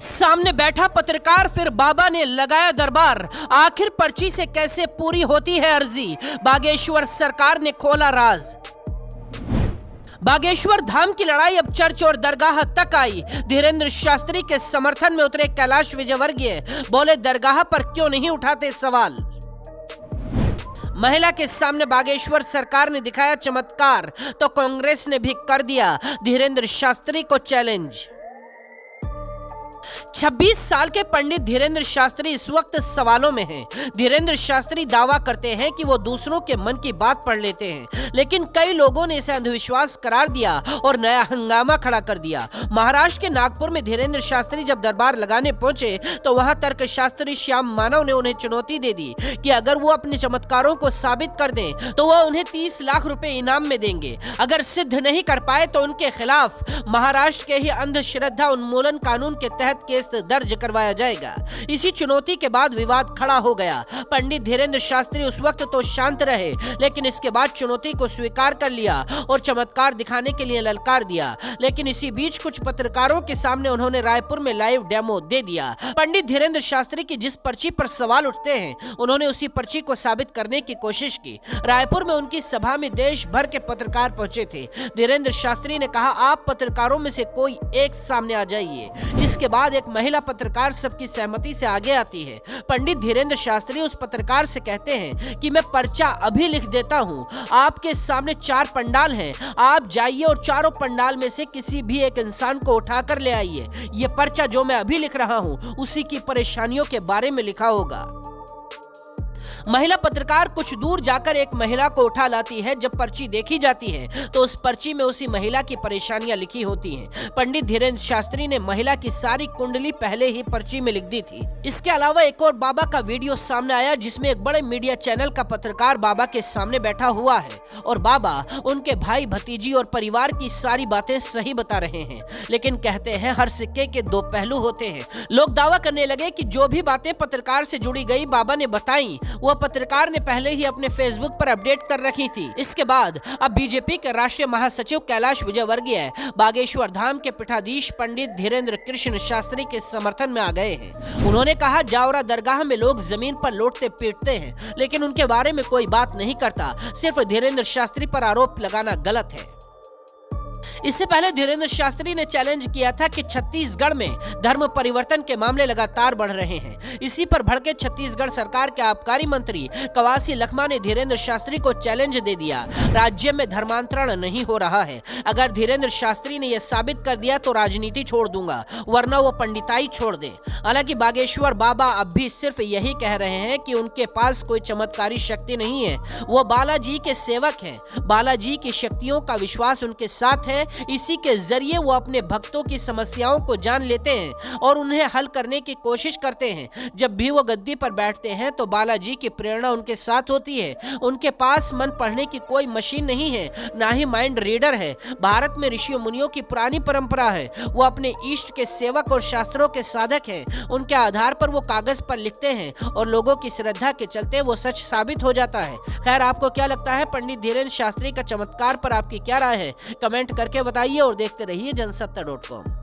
सामने बैठा पत्रकार, फिर बाबा ने लगाया दरबार। आखिर पर्ची से कैसे पूरी होती है अर्जी, बागेश्वर सरकार ने खोला राज। बागेश्वर धाम की लड़ाई अब चर्च और दरगाह तक आई। धीरेन्द्र शास्त्री के समर्थन में उतरे कैलाश विजयवर्गीय, बोले दरगाह पर क्यों नहीं उठाते सवाल। महिला के सामने बागेश्वर सरकार ने दिखाया चमत्कार, तो कांग्रेस ने भी कर दिया धीरेन्द्र शास्त्री को चैलेंज। 26 साल के पंडित धीरेन्द्र शास्त्री इस वक्त सवालों में हैं। धीरेन्द्र शास्त्री दावा करते हैं कि वो दूसरों के मन की बात पढ़ लेते हैं, लेकिन कई लोगों ने इसे अंधविश्वास करार दिया और नया हंगामा खड़ा कर दिया। महाराष्ट्र के नागपुर में धीरेन्द्र शास्त्री जब दरबार लगाने पहुंचे तो वहां तर्कशास्त्री श्याम मानव ने उन्हें चुनौती दे दी कि अगर वो अपने चमत्कारों को साबित कर दें तो वह उन्हें 30 लाख रुपए इनाम में देंगे। अगर सिद्ध नहीं कर पाए तो उनके खिलाफ महाराष्ट्र के ही अंधश्रद्धा उन्मूलन कानून के तहत केस दर्ज करवाया जाएगा। इसी चुनौती के बाद विवाद खड़ा हो गया। पंडित धीरेन्द्र शास्त्री उस वक्त तो शांत रहे, लेकिन इसके बाद चुनौती को स्वीकार कर लिया और चमत्कार दिखाने के लिए ललकार दिया। लेकिन इसी बीच कुछ पत्रकारों के सामने उन्होंने रायपुर में लाइव डेमो दे दिया। पंडित धीरेन्द्र शास्त्री की जिस पर्ची पर सवाल उठते हैं, उन्होंने उसी पर्ची को साबित करने की कोशिश की। रायपुर में उनकी सभा में देश भर के पत्रकार पहुंचे थे। धीरेन्द्र शास्त्री ने कहा, आप पत्रकारों में से कोई एक सामने आ जाइए। इसके बाद एक महिला पत्रकार सबकी सहमति से आगे आती है। पंडित धीरेन्द्र शास्त्री उस पत्रकार से कहते हैं कि मैं पर्चा अभी लिख देता हूं। आपके सामने 4 पंडाल हैं, आप जाइए और चारों पंडाल में से किसी भी एक इंसान को उठाकर ले आइए। ये पर्चा जो मैं अभी लिख रहा हूं उसी की परेशानियों के बारे में लिखा होगा। महिला पत्रकार कुछ दूर जाकर एक महिला को उठा लाती है। जब पर्ची देखी जाती है तो उस पर्ची में उसी महिला की परेशानियां लिखी होती हैं। पंडित धीरेन्द्र शास्त्री ने महिला की सारी कुंडली पहले ही पर्ची में लिख दी थी। इसके अलावा एक और बाबा का वीडियो सामने आया, जिसमें एक बड़े मीडिया चैनल का पत्रकार बाबा के सामने बैठा हुआ है और बाबा उनके भाई भतीजी और परिवार की सारी बातें सही बता रहे हैं। लेकिन कहते हैं हर सिक्के के 2 पहलू होते हैं। लोग दावा करने लगे कि जो भी बातें पत्रकार से जुड़ी गई बाबा ने बताई, वह पत्रकार ने पहले ही अपने फेसबुक पर अपडेट कर रखी थी। इसके बाद अब बीजेपी के राष्ट्रीय महासचिव कैलाश विजयवर्गीय बागेश्वर धाम के पीठाधीश पंडित धीरेन्द्र कृष्ण शास्त्री के समर्थन में आ गए हैं। उन्होंने कहा, जावरा दरगाह में लोग जमीन पर लौटते पीटते हैं, लेकिन उनके बारे में कोई बात नहीं करता। सिर्फ धीरेन्द्र शास्त्री पर आरोप लगाना गलत है। इससे पहले धीरेन्द्र शास्त्री ने चैलेंज किया था कि छत्तीसगढ़ में धर्म परिवर्तन के मामले लगातार बढ़ रहे हैं। इसी पर भड़के छत्तीसगढ़ सरकार के आबकारी मंत्री कवासी लखमा ने धीरेन्द्र शास्त्री को चैलेंज दे दिया। राज्य में धर्मांतरण नहीं हो रहा है। अगर धीरेन्द्र शास्त्री ने यह साबित कर दिया तो राजनीति छोड़ दूंगा, वरना वो पंडिताई छोड़ दे। हालांकि बागेश्वर बाबा अब भी सिर्फ यही कह रहे हैं कि उनके पास कोई चमत्कारी शक्ति नहीं है। वो बालाजी के सेवक हैं। बालाजी की शक्तियों का विश्वास उनके साथ है। इसी के जरिए वो अपने भक्तों की समस्याओं को जान लेते हैं और उन्हें हल करने की कोशिश करते हैं। जब भी वो गद्दी पर बैठते हैं तो बालाजी की प्रेरणा उनके साथ होती है। उनके पास मन पढ़ने की कोई मशीन नहीं है, ना ही माइंड रीडर है। भारत में ऋषियों मुनियों की पुरानी परंपरा है। वो अपने इष्ट के सेवक और शास्त्रों के साधक हैं। उनके आधार पर वो कागज पर लिखते हैं और लोगों की श्रद्धा के चलते वो सच साबित हो जाता है। खैर, आपको क्या लगता है पंडित धीरेन्द्र शास्त्री का चमत्कार पर आपकी क्या राय है? कमेंट करके बताइए और देखते रहिए जनसत्ता.com।